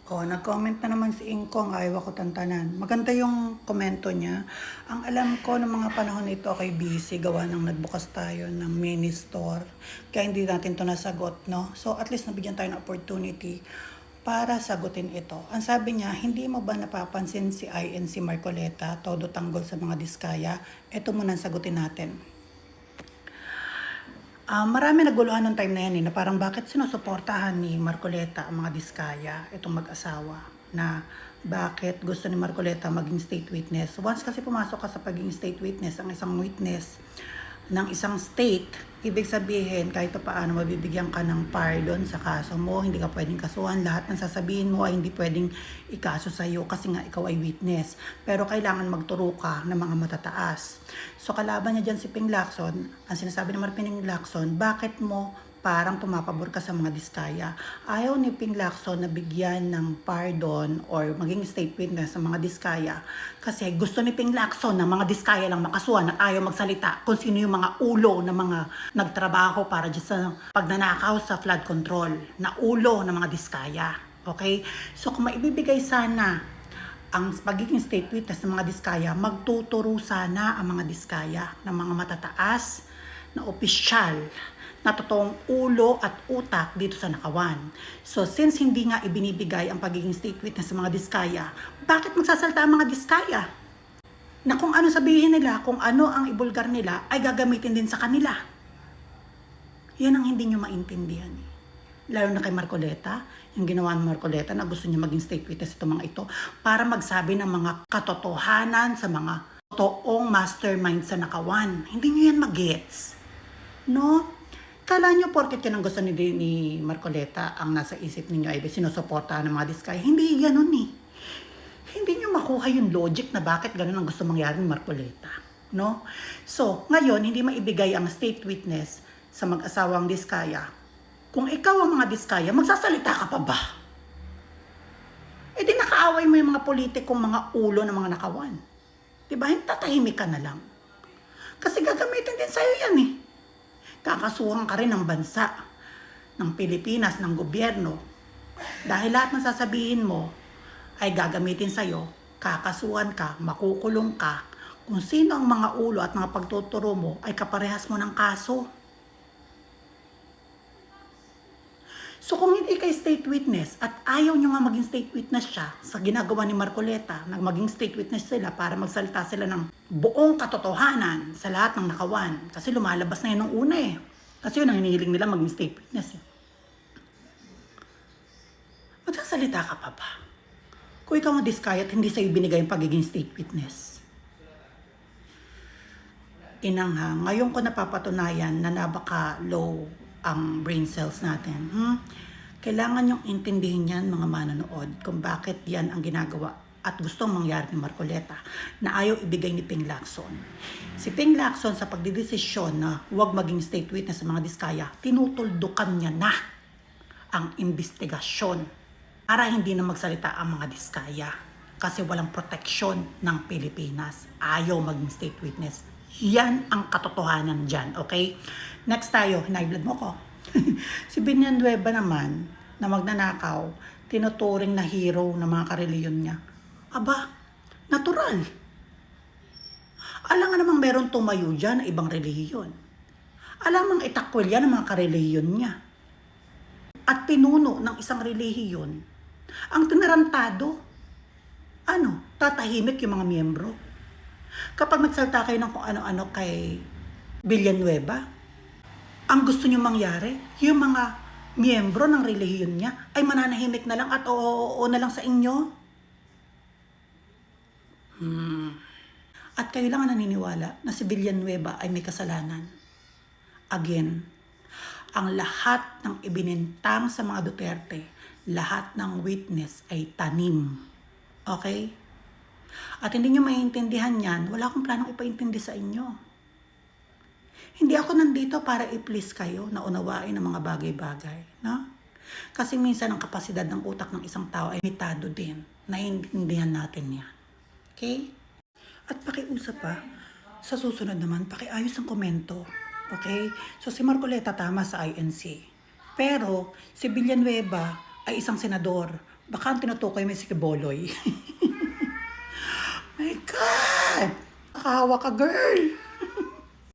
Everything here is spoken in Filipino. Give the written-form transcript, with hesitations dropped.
Oh, nag-comment na naman si Ingkong, ayaw ako tantanan. Maganda yung komento niya. Ang alam ko ng mga panahon nito kay busy, gawa ng nagbukas tayo ng mini store. Kaya hindi natin to nasagot, no? So at least nabigyan tayo ng opportunity para sagutin ito. Ang sabi niya, hindi mo ba napapansin si INC Marcoleta, todo tanggol sa mga diskaya? Ito muna ang sagutin natin. Marami naguluhan nung time na yan na parang bakit sinusuportahan ni Marcoleta ang mga diskaya, itong mag-asawa, na bakit gusto ni Marcoleta maging state witness. Once kasi pumasok ka sa pagiging state witness, ang isang witness ng isang state, ibig sabihin kahit pa paano mabibigyan ka ng pardon sa kaso mo, hindi ka pwedeng kasuhan, lahat ng sasabihin mo ay hindi pwedeng ikaso sa iyo kasi nga ikaw ay witness. Pero kailangan magturo ka ng mga matataas. So kalaban niya dyan si Ping Lacson, ang sinasabi naman Ping Lacson, bakit mo parang pumapabor ka sa mga diskaya? Ayaw ni Ping Lacson na bigyan ng pardon or maging state witness sa mga diskaya kasi gusto ni Ping Lacson na mga diskaya lang makasuhan at ayaw magsalita kung sino yung mga ulo na mga nagtrabaho para dyan sa pagnanakaw sa flood control na ulo ng mga diskaya. Okay? So kung maibibigay sana ang pagiging state witness ng mga diskaya, magtuturo sana ang mga diskaya ng mga matataas na opisyal na totoong ulo at utak dito sa Nakawan. So since hindi nga ibinibigay ang pagiging state witness sa mga diskaya, bakit magsasalta ang mga diskaya? Na kung ano sabihin nila, kung ano ang ibulgar nila, ay gagamitin din sa kanila. Yan ang hindi nyo maintindihan. Lalo na kay Marcoleta, yung ginawa ng Marcoleta na gusto niya maging state witness itong mga ito para magsabi ng mga katotohanan sa mga totoong mastermind sa Nakawan. Hindi nyo yan magets. No? Kala nyo porket yun ang gusto ni Marcoleta ang nasa isip ninyo ay sinusuportahan ng mga diskaya. Hindi ganun eh. Hindi nyo makuha yung logic na bakit ganun ang gusto mangyari ni Marcoleta. No? So, ngayon, hindi maibigay ang state witness sa mag-asawang diskaya. Kung ikaw ang mga diskaya, magsasalita ka pa ba? E di nakaaway mo yung mga politikong mga ulo ng mga Nakawan. Diba? Tatahimik ka na lang. Kasi gagamitin din sa'yo yan eh. Kakasuhan ka rin ng bansa, ng Pilipinas, ng gobyerno. Dahil lahat ng sasabihin mo ay gagamitin sa'yo, kakasuhan ka, makukulong ka. Kung sino ang mga ulo at mga pagtuturo mo ay kaparehas mo ng kaso. So kung hindi kay state witness at ayaw nyo nga maging state witness siya sa ginagawa ni Marcoleta, maging state witness sila para magsalita sila ng buong katotohanan sa lahat ng Nakawan. Kasi lumalabas na yun nung una eh. Kasi yun ang hinihiling nila maging state witness eh. Magsasalita ka pa ba? Kung ikaw ang diskaya at hindi sa'yo binigay yung pagiging state witness. Inang ngayon ko napapatunayan na napaka-low ang brain cells natin. Kailangan yung intindihin yan mga manonood kung bakit yan ang ginagawa at gustong mangyari ni Marcoleta na ayaw ibigay ni Ping Lacson. Si Ping Lacson sa pagdidesisyon na huwag maging state witness sa mga diskaya, tinutuldukan niya na ang investigasyon para hindi na magsalita ang mga diskaya kasi walang proteksyon ng Pilipinas. Ayaw maging state witness. Yan ang katotohanan dyan, okay? Next tayo, high-blood mo ko. Si Villanueva naman, na magnanakaw, tinuturing na hero ng mga kareliyon niya. Aba, natural. Alam nga namang meron tumayo dyan na ibang relihiyon. Alam ang itakwil yan ng mga kareliyon niya. At pinuno ng isang relihiyon, ang tinarantado, tatahimik yung mga miyembro. Kapag nagsalta kayo ng kung ano-ano kay Villanueva, ang gusto nyo mangyari, yung mga miyembro ng relihiyon niya ay mananahimik na lang at oo na lang sa inyo. At kayo lang ang naniniwala na si Villanueva ay may kasalanan. Again, ang lahat ng ibinintang sa mga Duterte, lahat ng witness ay tanim. Okay? At hindi nyo maintindihan yan, wala akong planong ipaintindi sa inyo. Hindi ako nandito para i-please kayo na unawain ang mga bagay-bagay. No? Kasi minsan ang kapasidad ng utak ng isang tao ay limitado din. Naiintindihan natin yan. Okay? At pakiusap pa, sa susunod naman, pakiayos ang komento. Okay? So si Marcoleta tama sa INC. Pero si Villanueva ay isang senador. Baka ang tinutukoy mo si Kiboloy. My God! Nakahawa ka, girl!